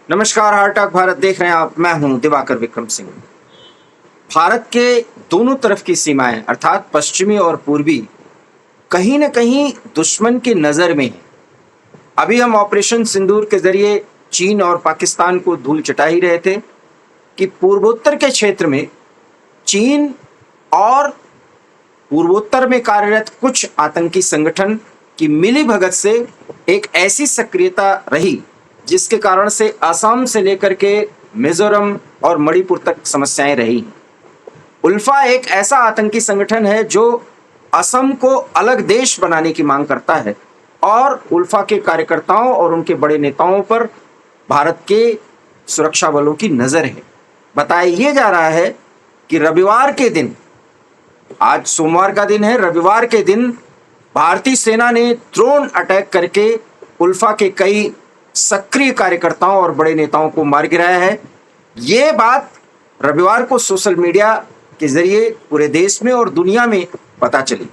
नमस्कार, हार्टक भारत देख रहे हैं आप। मैं हूं दिवाकर विक्रम सिंह। भारत के दोनों तरफ की सीमाएं अर्थात पश्चिमी और पूर्वी कहीं न कहीं दुश्मन की नजर में है। अभी हम ऑपरेशन सिंदूर के जरिए चीन और पाकिस्तान को धूल चटा ही रहे थे कि पूर्वोत्तर के क्षेत्र में चीन और पूर्वोत्तर में कार्यरत कुछ आतंकी संगठन की मिलीभगत से एक ऐसी सक्रियता रही जिसके कारण से असम से लेकर के मिजोरम और मणिपुर तक समस्याएं रही। उल्फा एक ऐसा आतंकी संगठन है जो असम को अलग देश बनाने की मांग करता है और उल्फा के कार्यकर्ताओं और उनके बड़े नेताओं पर भारत के सुरक्षा बलों की नजर है। बताया यह जा रहा है कि रविवार के दिन, आज सोमवार का दिन है, रविवार के दिन भारतीय सेना ने ड्रोन अटैक करके उल्फा के कई सक्रिय कार्यकर्ताओं और बड़े नेताओं को मार गिराया है। ये बात रविवार को सोशल मीडिया के जरिए पूरे देश में और दुनिया में पता चली,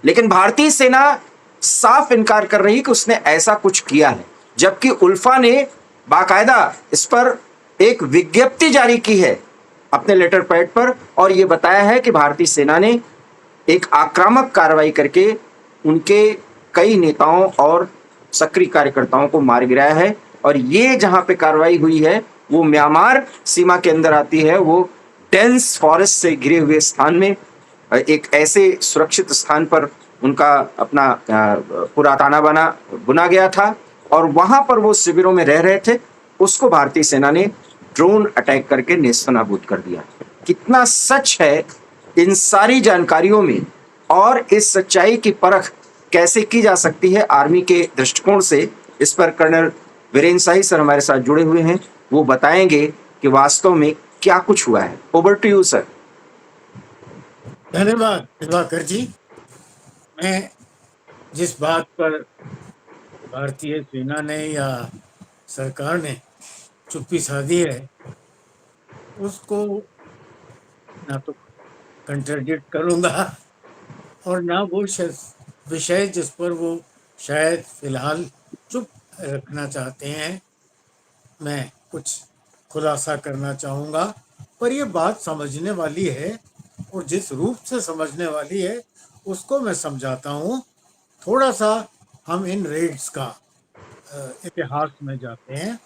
लेकिन भारतीय सेना साफ इनकार कर रही कि उसने ऐसा कुछ किया है, जबकि उल्फा ने बाकायदा इस पर एक विज्ञप्ति जारी की है अपने लेटर पैड पर और यह बताया है कि भारतीय सेना ने एक आक्रामक कार्रवाई करके उनके कई नेताओं और सक्रिय कार्यकर्ताओं को मार गिराया है। और ये जहां पे कार्रवाई हुई है वो म्यांमार सीमा के अंदर आती है, वो डेंस फॉरेस्ट से घिरे हुए स्थान में, एक ऐसे सुरक्षित स्थान पर उनका अपना पूरा ताना बाना बुना गया था और वहां पर वो शिविरों में रह रहे थे। उसको भारतीय सेना ने ड्रोन अटैक करके नेस्तनाबूद कर दिया। कितना सच है इन सारी जानकारियों में और इस सच्चाई की परख कैसे की जा सकती है आर्मी के दृष्टिकोण से, इस पर कर्नल वीरेंद्र शाही सर हमारे साथ जुड़े हुए हैं। वो बताएंगे कि वास्तव में क्या कुछ हुआ है। Over to you sir. धन्यवाद दिवाकर जी। मैं जिस बात पर भारतीय सेना ने या सरकार ने चुप्पी साधी है उसको ना तो कंट्राडिक्ट करूंगा और ना वो विषय जिस पर वो शायद फिलहाल चुप रखना चाहते हैं मैं कुछ खुलासा करना चाहूंगा। पर ये बात समझने वाली है और जिस रूप से समझने वाली है उसको मैं समझाता हूँ। थोड़ा सा हम इन रेड्स का इतिहास में जाते हैं।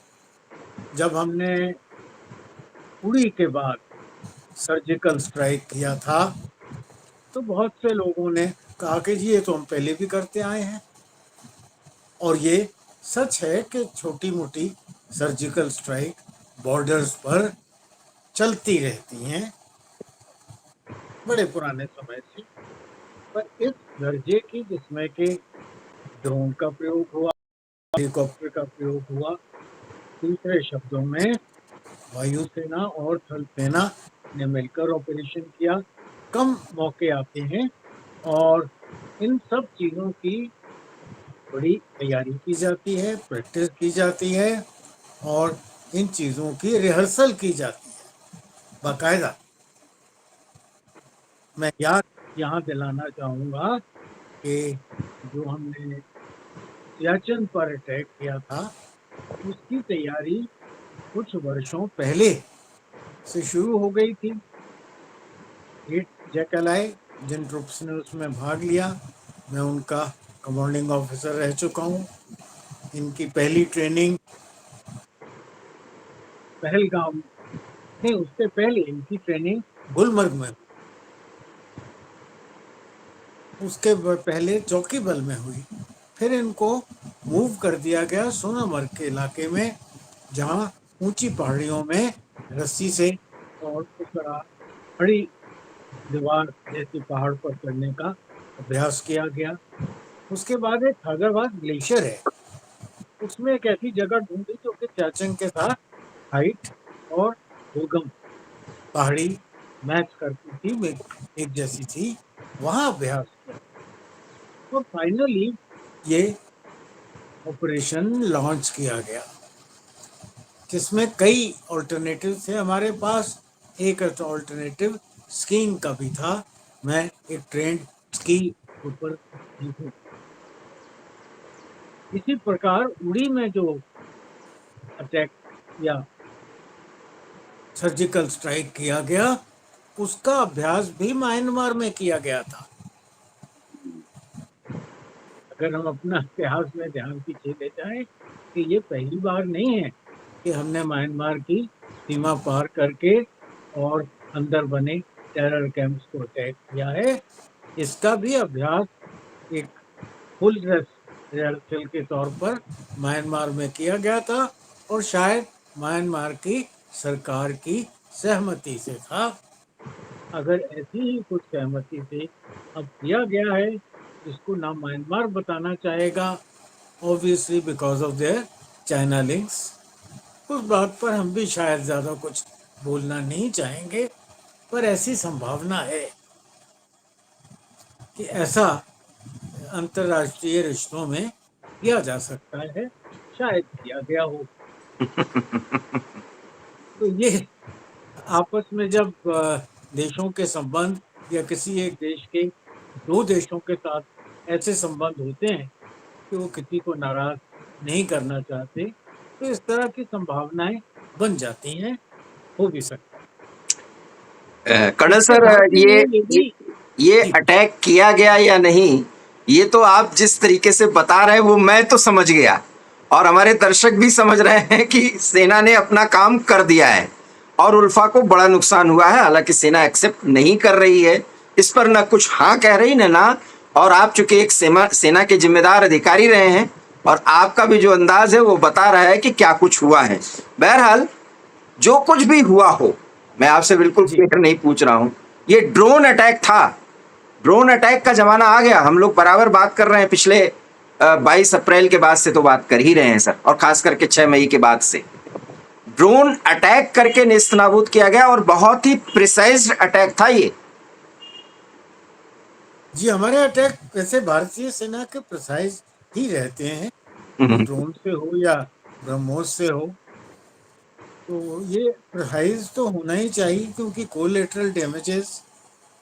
जब हमने उड़ी के बाद सर्जिकल स्ट्राइक किया था तो बहुत से लोगों ने कहा कि जी ये तो हम पहले भी करते आए हैं। और ये सच है कि छोटी मोटी सर्जिकल स्ट्राइक बॉर्डर्स पर चलती रहती हैं बड़े पुराने समय से। पर इस दर्जे की जिसमें कि ड्रोन का प्रयोग हुआ, हेलीकॉप्टर का प्रयोग हुआ, दूसरे शब्दों में वायुसेना और थल सेना ने मिलकर ऑपरेशन किया, कम मौके आते हैं और इन सब चीजों की बड़ी तैयारी की जाती है, प्रैक्टिस की जाती है और इन चीजों की रिहर्सल की जाती है बाकायदा। मैं याद यहाँ दिलाना चाहूंगा कि जो हमने सियाचिन पर अटैक किया था उसकी तैयारी कुछ वर्षों पहले से शुरू हो गई थी। 8 जैकलाई जिन ट्रुप्स ने उसमें भाग लिया, मैं उनका कमांडिंग ऑफिसर रह चुका हूँ। इनकी पहली ट्रेनिंग पहलगाम नहीं, उससे पहले इनकी ट्रेनिंग गुलमर्ग में, उसके पहले चौकी बल में हुई। फिर इनको मूव कर दिया गया सोनामर्ग के इलाके में जहाँ ऊंची पहाड़ियों में रस्सी से और उस तरह बड़ी दीवार जैसी पहाड़ पर चढ़ने का अभ्यास किया गया। उसके बाद एक हैदराबाद ग्लेशियर है, उसमें एक ऐसी जगह ढूंढी जो कि सियाचिन के साथ हाइट और दुर्गम पहाड़ी मैच करती थी, एक जैसी थी, वहां अभ्यास किया। तो फाइनली ये ऑपरेशन लॉन्च किया गया जिसमें कई ऑल्टरनेटिव थे हमारे पास। एक ऑल्टरनेटिव स्कीइंग का भी था। मैं एक ट्रेंड स्की ऊपर हूँ। इसी प्रकार उड़ी में जो अटैक या सर्जिकल स्ट्राइक किया गया, उसका अभ्यास भी म्यांमार में किया गया था। अगर हम अपना इतिहास में ध्यान खींचे ले जाएं कि ये पहली बार नहीं है कि हमने म्यांमार की सीमा पार करके और अंदर बने टेरर कैंप्स को अटैक किया है। इसका भी अभ्यास एक फुल ड्रेस रिहर्सल के तौर पर म्यांमार में किया गया था और शायद म्यांमार की सरकार की सहमति से था। अगर ऐसी ही कुछ सहमति से अब किया गया है, जिसको ना म्यांमार बताना चाहेगा, obviously because of their China links, उस बात पर हम भी शायद ज्यादा कुछ बोलना नहीं चाहेंगे। पर ऐसी संभावना है कि ऐसा अंतर्राष्ट्रीय रिश्तों में किया जा सकता है, शायद किया गया हो। तो ये आपस में जब देशों के संबंध या किसी एक देश के दो देशों के साथ ऐसे संबंध होते हैं कि वो किसी को नाराज नहीं करना चाहते, तो इस तरह की संभावनाएं बन जाती हैं, हो भी सकता है। कर्नल इसके सर, साथ ही ये ये ये भी ये जी अटैक किया गया या नहीं, ये तो आप जिस तरीके से बता रहे हैं वो मैं तो समझ गया, और हमारे दर्शक भी समझ रहे हैं कि सेना ने अपना काम कर दिया है और उल्फा को बड़ा नुकसान हुआ है। हालांकि सेना एक्सेप्ट नहीं कर रही है इस पर, ना कुछ हाँ कह रही ना। और आप चूंकि एक सेना के जिम्मेदार अधिकारी रहे हैं और आपका भी जो अंदाज है वो बता रहा है कि क्या कुछ हुआ है। बहरहाल, जो कुछ भी हुआ हो, मैं आपसे बिल्कुल जी क्लियर नहीं पूछ रहा हूं। ये ड्रोन अटैक था, ड्रोन अटैक का जमाना आ गया। हम लोग बराबर बात कर रहे हैं, पिछले 22 अप्रैल के बाद से तो बात कर ही रहे हैं सर, और खास करके 6 मई के बाद से ड्रोन अटैक करके नेस्तनाबूद किया गया, और बहुत ही प्रिसाइज अटैक था ये। जी, हमारे अटैक वैसे भारतीय सेना के प्रिसाइज ही रहते हैं, वो ड्रोन से हो या ब्रह्मोस से हो। तो ये प्रिसाइज तो होना ही चाहिए, क्योंकि कोलेटरल डैमेजेस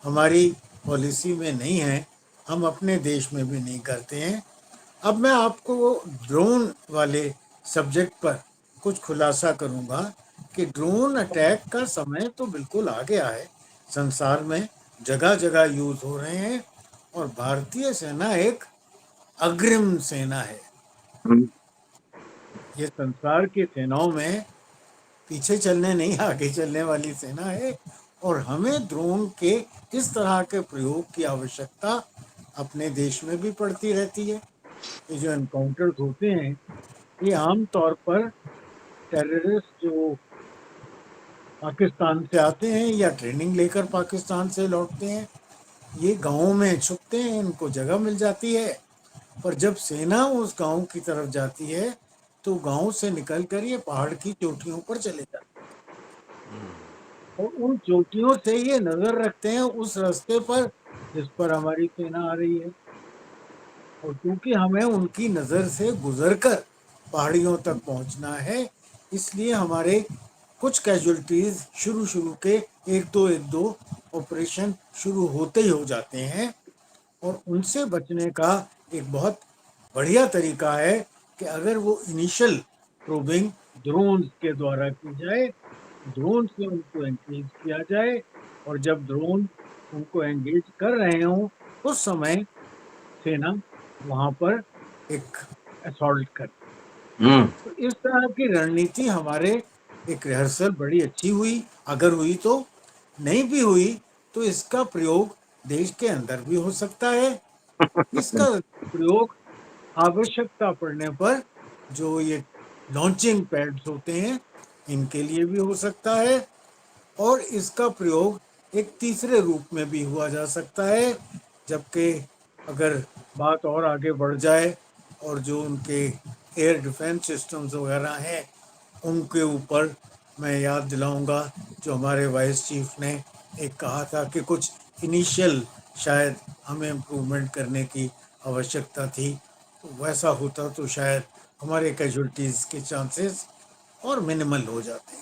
हमारी पॉलिसी में नहीं है, हम अपने देश में भी नहीं करते हैं। अब मैं आपको ड्रोन वाले सब्जेक्ट पर कुछ खुलासा करूंगा कि ड्रोन अटैक का समय तो बिल्कुल आ गया है, संसार में जगह जगह यूज हो रहे हैं, और भारतीय सेना एक अग्रिम सेना है। ये संसार की सेनाओं में पीछे चलने नहीं, आगे चलने वाली सेना है, और हमें ड्रोन के इस तरह के प्रयोग की आवश्यकता अपने देश में भी पड़ती रहती है। ये जो एनकाउंटर्स होते हैं, ये आम तौर पर टेररिस्ट जो पाकिस्तान से आते हैं या ट्रेनिंग लेकर पाकिस्तान से लौटते हैं, ये गांवों में छुपते हैं, इनको जगह मिल जाती है। पर जब सेना उस गांव की तरफ जाती है, तो गांव से निकलकर ये पहाड़ की चोटियों पर चले जाते हैं, और उन चोटियों से ये नजर रखते हैं उस रास्ते पर जिस पर हमारी सेना आ रही है। और क्योंकि हमें उनकी नज़र से गुजरकर पहाड़ियों तक पहुंचना है, इसलिए हमारे कुछ कैजुअलिटीज शुरू शुरू के एक दो ऑपरेशन शुरू होते ही हो जाते हैं। और उनसे बचने का एक बहुत बढ़िया तरीका है कि अगर वो इनिशियल प्रोबिंग ड्रोन के द्वारा की जाए, ड्रोन से उनको एंगेज किया जाए, और जब ड्रोन उनको एंगेज कर रहे हों उस समय सेना वहां पर एक असॉल्ट कर। हम्म। तो इस तरह की रणनीति हमारे एक रिहर्सल बड़ी अच्छी हुई, अगर हुई तो। नहीं भी हुई तो इसका प्रयोग देश के अंदर भी हो सकता है। इसका प्रयोग आवश्यकता पड़ने पर जो ये लॉन्चिंग पैड्स होते हैं, इनके लिए भी हो सकता है। और इसका प्रयोग एक तीसरे रूप में भी हुआ जा सकता है, जबकि अगर बात और आगे बढ़ जाए और जो उनके एयर डिफेंस सिस्टम्स वगैरह हैं, उनके ऊपर मैं याद दिलाऊंगा जो हमारे वाइस चीफ ने एक कहा था कि कुछ इनिशियल शायद हमें इम्प्रूवमेंट करने की आवश्यकता थी। तो वैसा होता तो शायद हमारे कैजुअलिटीज़ के चांसेस और मिनिमल हो जाते।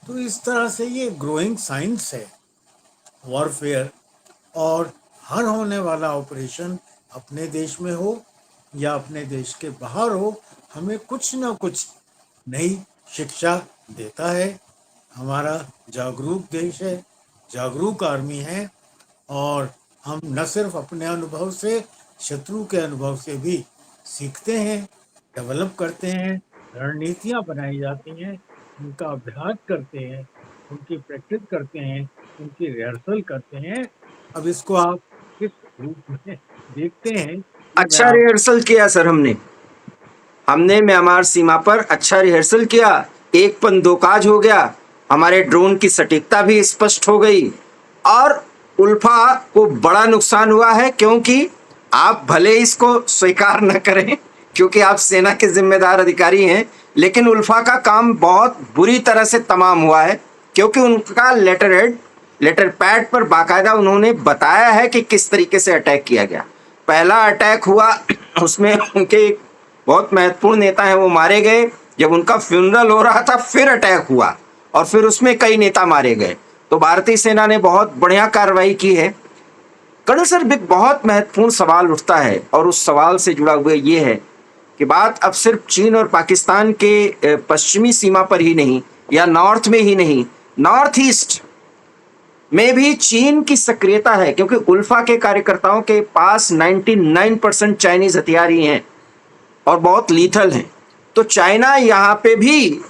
तो इस तरह से ये ग्रोइंग साइंस है वॉरफेयर, और हर होने वाला ऑपरेशन अपने देश में हो या अपने देश के बाहर हो, हमें कुछ ना कुछ नई शिक्षा देता है। हमारा जागरूक देश है, जागरूक आर्मी है, और हम न सिर्फ अपने अनुभव से, शत्रु के अनुभव से भी सीखते हैं, डेवलप करते हैं, रणनीतियाँ बनाई जाती हैं, उनका अभ्यास करते हैं, उनकी प्रैक्टिस करते हैं, उनकी रिहर्सल करते हैं। अब इसको आप किस रूप में देखते हैं, ये मैं अच्छा आप रिहर्सल किया सर हमने म्यांमार सीमा पर अच्छा रिहर्सल किया। एक पन दो काज हो गया, हमारे ड्रोन की सटीकता भी स्पष्ट हो गई और उल्फा को बड़ा नुकसान हुआ है, क्योंकि आप भले इसको स्वीकार न करें क्योंकि आप सेना के जिम्मेदार अधिकारी हैं, लेकिन उल्फा का काम बहुत बुरी तरह से तमाम हुआ है, क्योंकि उनका लेटर पैड पर बाकायदा उन्होंने बताया है कि किस तरीके से अटैक किया गया। पहला अटैक हुआ उसमें उनके एक बहुत महत्वपूर्ण नेता हैं वो मारे गए। जब उनका फ्यूनरल हो रहा था फिर अटैक हुआ और फिर उसमें कई नेता मारे गए। तो भारतीय सेना ने बहुत बढ़िया कार्रवाई की है। कर्नल सर एक बहुत महत्वपूर्ण सवाल उठता है और उस सवाल से जुड़ा हुआ ये है कि बात अब सिर्फ चीन और पाकिस्तान के पश्चिमी सीमा पर ही नहीं या नॉर्थ में ही नहीं, नॉर्थ ईस्ट में भी चीन की सक्रियता है, क्योंकि उल्फा के कार्यकर्ताओं के पास 99% चाइनीज हथियार ही हैं और बहुत लीथल हैं। तो चाइना यहाँ पे भी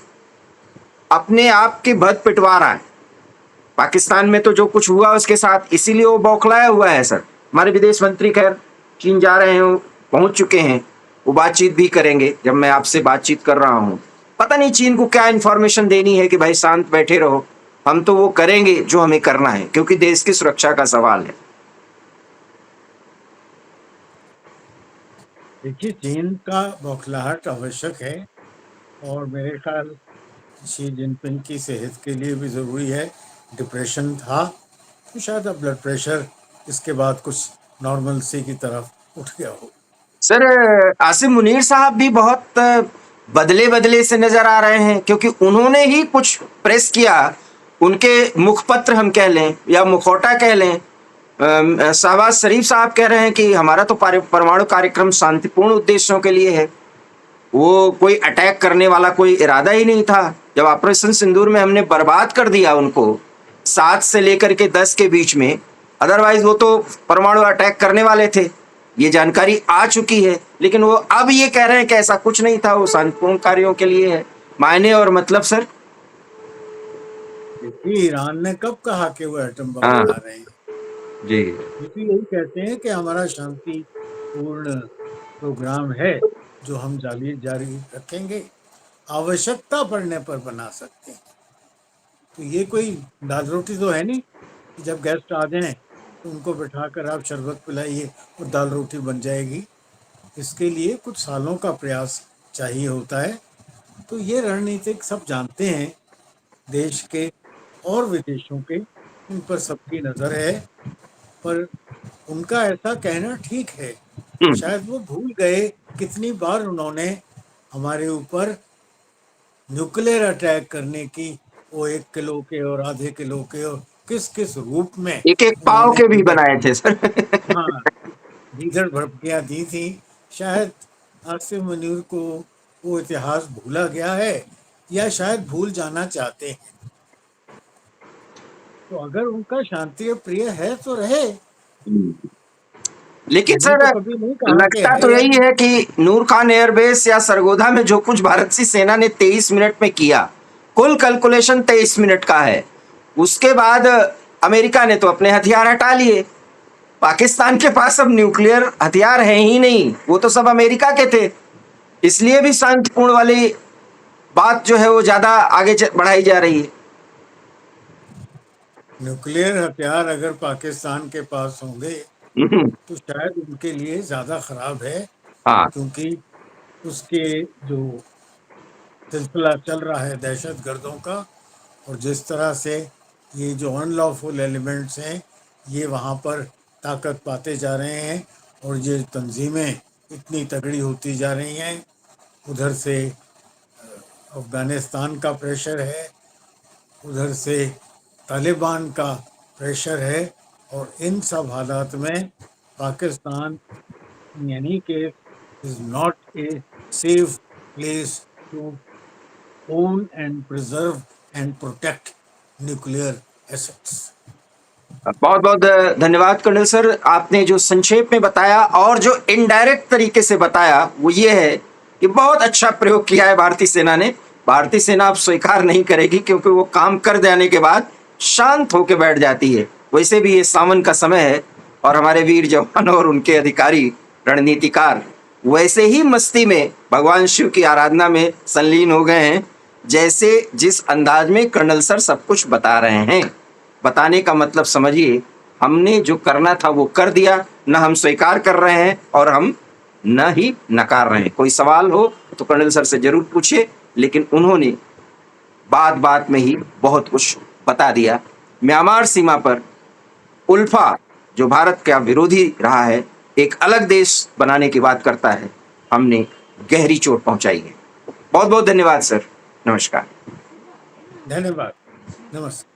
अपने आप के भद पिटवा रहा है। पाकिस्तान में तो जो कुछ हुआ उसके साथ, इसीलिए वो बौखलाया हुआ है सर। हमारे विदेश मंत्री खैर चीन जा रहे हैं, पहुंच चुके हैं, वो बातचीत भी करेंगे। जब मैं आपसे बातचीत कर रहा हूं, पता नहीं चीन को क्या इंफॉर्मेशन देनी है कि भाई शांत बैठे रहो। हम तो वो करेंगे जो हमें करना है, क्योंकि देश की सुरक्षा का सवाल है। देखिए, चीन का बौखलाहट आवश्यक है, और मेरे ख्याल शी जिनपिंग की सेहत के लिए भी ज़रूरी है। डिप्रेशन था, तो शायद अब ब्लड प्रेशर इसके बाद कुछ नॉर्मलसी की तरफ उठ गया हो। सर आसिम मुनीर साहब भी बहुत बदले बदले से नजर आ रहे हैं, क्योंकि उन्होंने ही कुछ प्रेस किया। उनके मुखपत्र हम कह लें या मुखौटा कह लें, शहबाज शरीफ साहब कह रहे हैं कि हमारा तो परमाणु कार्यक्रम शांतिपूर्ण उद्देश्यों के लिए है, वो कोई अटैक करने वाला कोई इरादा ही नहीं था। जब ऑपरेशन सिंदूर में हमने बर्बाद कर दिया उनको 7 से लेकर के 10 के बीच में, अदरवाइज वो तो परमाणु अटैक करने वाले थे, ये जानकारी आ चुकी है। लेकिन वो अब ये कह रहे हैं कि ऐसा कुछ नहीं था, वो शांतिपूर्ण कार्यों के लिए है। मायने और मतलब सर। देखिए, ईरान ने कब कहा कि वो एटम बम हाँ बना रहे हैं? जी। ये तो यही कहते हैं कि हमारा शांतिपूर्ण प्रोग्राम है, जो हम जारी जारी रखेंगे, आवश्यकता पड़ने पर बना सकते हैं। तो ये कोई दाल रोटी तो है नहीं कि जब गेस्ट आ जाएं तो उनको बिठाकर आप शरबत पिलाइए और दाल रोटी बन जाएगी। इसके लिए कुछ सालों का प्रयास चाहिए होता है। तो ये रणनीतिक सब जानते हैं, देश के और विदेशों के, इन पर सबकी नज़र है। पर उनका ऐसा कहना ठीक है, शायद वो भूल गए कितनी बार उन्होंने हमारे ऊपर न्यूक्लियर अटैक करने की, वो 1 किलो के और आधे किलो के, और किस किस रूप में एक एक पाव उन्होंने के भी बनाए थे सर। हाँ, गीदड़ भड़कियाँ दी थी। शायद आसिम मुनीर को वो इतिहास भूला गया है, या शायद भूल जाना चाहते हैं। तो अगर उनका शांति प्रिय है तो रहे। लेकिन हमने सर तो कभी नहीं कहा कि लगता है तो या यही नहीं। है कि नूर खान एयरबेस या सरगोधा में जो कुछ भारतीय सेना ने 23 मिनट में किया, कुल कैलकुलेशन 23 मिनट का है। उसके बाद अमेरिका ने तो अपने हथियार हटा लिए। पाकिस्तान के पास अब न्यूक्लियर हथियार है ही नहीं, वो तो सब अमेरिका के थे। इसलिए भी शांतिपूर्ण वाली बात जो है वो ज्यादा आगे बढ़ाई जा रही है। न्यूक्लियर हथियार अगर पाकिस्तान के पास होंगे हम्म, तो शायद उनके लिए ज़्यादा खराब है, हाँ। क्योंकि उसके जो सिलसिला चल रहा है दहशत गर्दों का, और जिस तरह से ये जो अनलॉफुल एलिमेंट्स हैं ये वहाँ पर ताकत पाते जा रहे हैं, और ये तंजीमें इतनी तगड़ी होती जा रही हैं। उधर से अफ़गानिस्तान का प्रेशर है, उधर से तालिबान का प्रेशर है, और इन सब हालात में पाकिस्तान यानी कि is not a safe place to own and preserve and protect nuclear assets. बहुत बहुत धन्यवाद कर्नल सर, आपने जो संक्षेप में बताया और जो इनडायरेक्ट तरीके से बताया वो ये है कि बहुत अच्छा प्रयोग किया है भारतीय सेना ने। भारतीय सेना अब स्वीकार नहीं करेगी क्योंकि वो काम कर देने के बाद शांत होकर बैठ जाती है। वैसे भी ये सावन का समय है और हमारे वीर जवान और उनके अधिकारी रणनीतिकार वैसे ही मस्ती में भगवान शिव की आराधना में संलीन हो गए हैं, जैसे जिस अंदाज में कर्नल सर सब कुछ बता रहे हैं। बताने का मतलब समझिए, हमने जो करना था वो कर दिया, न हम स्वीकार कर रहे हैं और हम न ही नकार रहे हैं। कोई सवाल हो तो कर्नल सर से जरूर पूछिए, लेकिन उन्होंने बात बात में ही बहुत कुछ बता दिया। म्यांमार सीमा पर उल्फा जो भारत का विरोधी रहा है, एक अलग देश बनाने की बात करता है, हमने गहरी चोट पहुंचाई है। बहुत बहुत धन्यवाद सर, नमस्कार। धन्यवाद, नमस्ते।